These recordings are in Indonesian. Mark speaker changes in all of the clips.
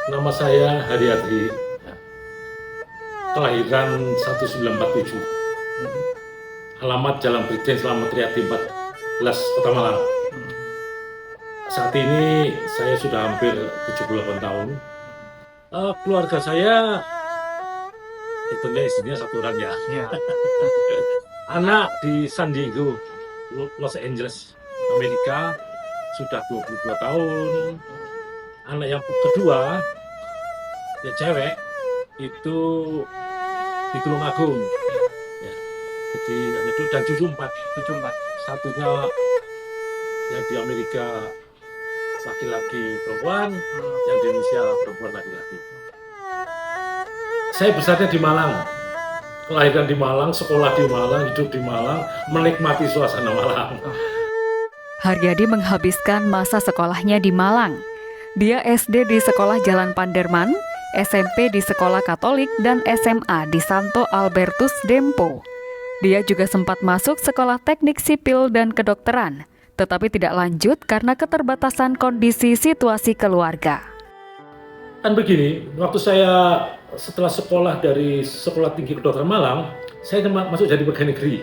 Speaker 1: Nama saya Haryadi, kelahiran 1947, alamat Jalan Brigjen Slamet Riyadi 14, Kota Malang. Saat ini saya sudah hampir 78 tahun. Keluarga saya, hitungnya istrinya satu orang ya.
Speaker 2: Iya.
Speaker 1: Anak di San Diego, Los Angeles, Amerika, sudah 22 tahun. Anak yang kedua, ya cewek, itu di Tulungagung. Ya, jadi dan cucu empat. Satunya yang di Amerika laki-laki perempuan, yang di Indonesia perempuan laki-laki. Saya besarnya di Malang, kelahiran di Malang, sekolah di Malang, hidup di Malang, menikmati suasana Malang.
Speaker 3: Haryadi menghabiskan masa sekolahnya di Malang. Dia SD di Sekolah Jalan Panderman, SMP di Sekolah Katolik, dan SMA di Santo Albertus Dempo. Dia juga sempat masuk Sekolah Teknik Sipil dan Kedokteran, tetapi tidak lanjut karena keterbatasan kondisi situasi keluarga.
Speaker 1: Kan begini, waktu saya setelah sekolah dari Sekolah Tinggi Kedokteran Malang, saya masuk jadi pegawai negeri.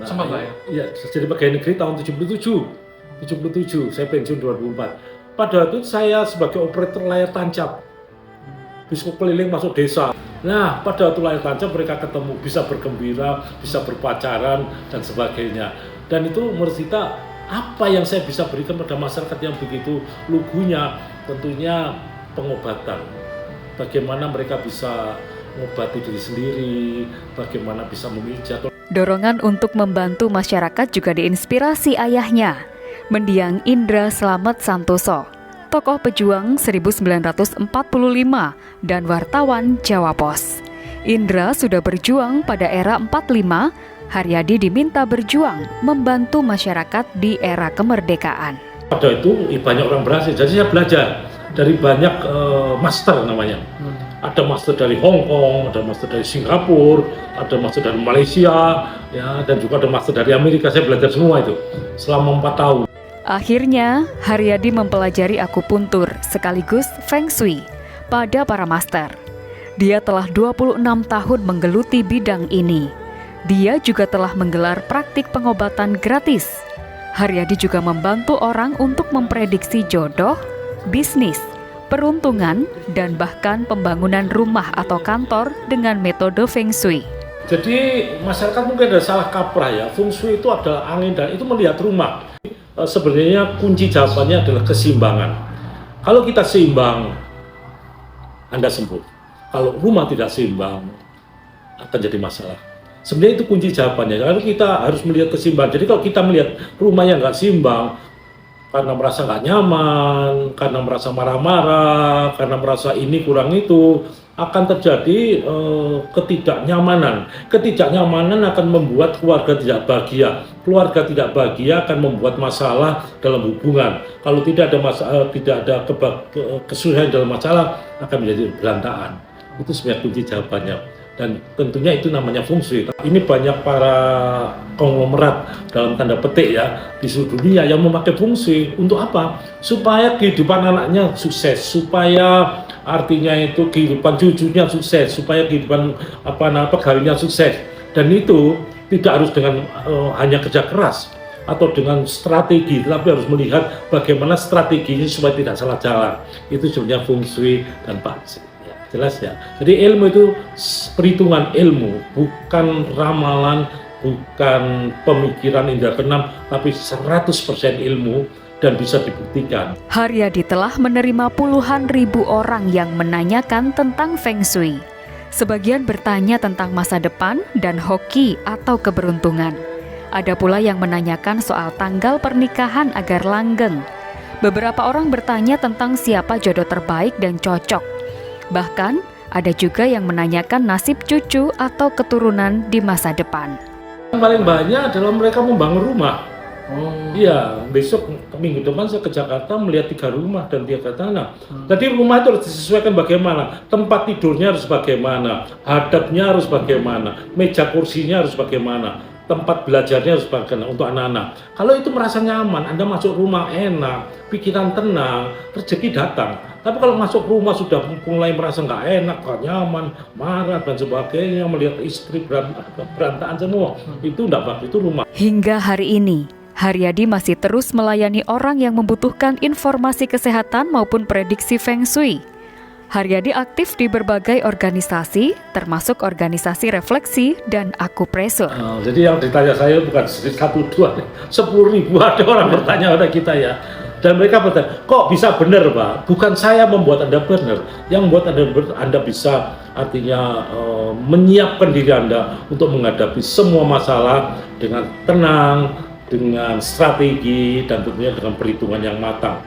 Speaker 2: Sempat Pak ya?
Speaker 1: Iya, jadi pegawai negeri tahun 77, saya pensiun 2004. Pada waktu itu saya sebagai operator layar tancap, bisa keliling masuk desa. Nah, pada waktu layar tancap mereka ketemu, bisa bergembira, bisa berpacaran, dan sebagainya. Dan itu menurut kita, apa yang saya bisa berikan pada masyarakat yang begitu lugunya, tentunya pengobatan. Bagaimana mereka bisa mengobati diri sendiri, bagaimana bisa memijat.
Speaker 3: Dorongan untuk membantu masyarakat juga diinspirasi ayahnya, Mendiang Indra Slamet Santoso, tokoh pejuang 1945 dan wartawan Jawa Pos. Indra sudah berjuang pada era 45, Haryadi diminta berjuang membantu masyarakat di era kemerdekaan.
Speaker 1: Pada itu banyak orang berhasil, jadi saya belajar dari banyak master namanya. Ada master dari Hong Kong, ada master dari Singapura, ada master dari Malaysia, ya, dan juga ada master dari Amerika. Saya belajar semua itu selama 4 tahun.
Speaker 3: Akhirnya, Haryadi mempelajari akupuntur sekaligus Feng Shui pada para master. Dia telah 26 tahun menggeluti bidang ini. Dia juga telah menggelar praktik pengobatan gratis. Haryadi juga membantu orang untuk memprediksi jodoh, bisnis, peruntungan, dan bahkan pembangunan rumah atau kantor dengan metode Feng Shui.
Speaker 1: Jadi masyarakat mungkin ada salah kaprah ya, Feng Shui itu adalah angin dan itu melihat rumah. Sebenarnya kunci jawabannya adalah keseimbangan. Kalau kita seimbang, Anda sembuh. Kalau rumah tidak seimbang, akan jadi masalah. Sebenarnya itu kunci jawabannya. Kalau kita harus melihat keseimbangan. Jadi kalau kita melihat rumah yang nggak seimbang, karena merasa nggak nyaman, karena merasa marah-marah, karena merasa ini kurang itu, akan terjadi ketidaknyamanan. Ketidaknyamanan akan membuat keluarga tidak bahagia. Keluarga tidak bahagia akan membuat masalah dalam hubungan. Kalau tidak ada masalah, tidak ada kesulitan dalam masalah, akan menjadi berantakan. Itu sebenarnya kunci jawabannya. Dan tentunya itu namanya Feng Shui. Ini banyak para konglomerat dalam tanda petik ya di seluruh dunia yang memakai Feng Shui untuk apa? Supaya kehidupan anaknya sukses, supaya artinya itu kehidupan cucunya sukses, supaya kehidupan pegawainya sukses. Dan itu tidak harus dengan hanya kerja keras atau dengan strategi, tetapi harus melihat bagaimana strateginya supaya tidak salah jalan. Itu sebenarnya Feng Shui dan Pak. Jelas ya. Jadi ilmu itu perhitungan ilmu, bukan ramalan, bukan pemikiran indra keenam, tapi 100% ilmu dan bisa dibuktikan.
Speaker 3: Haryadi telah menerima puluhan ribu orang yang menanyakan tentang Feng Shui. Sebagian bertanya tentang masa depan dan hoki atau keberuntungan. Ada pula yang menanyakan soal tanggal pernikahan agar langgeng. Beberapa orang bertanya tentang siapa jodoh terbaik dan cocok. Bahkan, ada juga yang menanyakan nasib cucu atau keturunan di masa depan.
Speaker 1: Yang paling banyak adalah mereka membangun rumah. Iya, besok minggu depan saya ke Jakarta melihat 3 rumah dan 3 tanah. Jadi rumah itu harus disesuaikan bagaimana, tempat tidurnya harus bagaimana, hadapnya harus bagaimana, meja kursinya harus bagaimana, tempat belajarnya harus bagaimana untuk anak-anak. Kalau itu merasa nyaman, Anda masuk rumah enak, pikiran tenang, rezeki datang. Tapi kalau masuk rumah sudah mulai merasa nggak enak, nggak nyaman, marah dan sebagainya, melihat istri berantakan semua, itu nggak bagus, itu rumah.
Speaker 3: Hingga hari ini, Haryadi masih terus melayani orang yang membutuhkan informasi kesehatan maupun prediksi Feng Shui. Haryadi aktif di berbagai organisasi, termasuk organisasi refleksi dan akupresur.
Speaker 1: Jadi yang ditanya saya bukan 1, 2, 10.000 ada orang bertanya pada kita ya. Dan mereka bertanya, kok bisa benar Pak? Bukan saya membuat Anda benar, yang membuat Anda bisa artinya menyiapkan diri Anda untuk menghadapi semua masalah dengan tenang, dengan strategi, dan tentunya dengan perhitungan yang matang.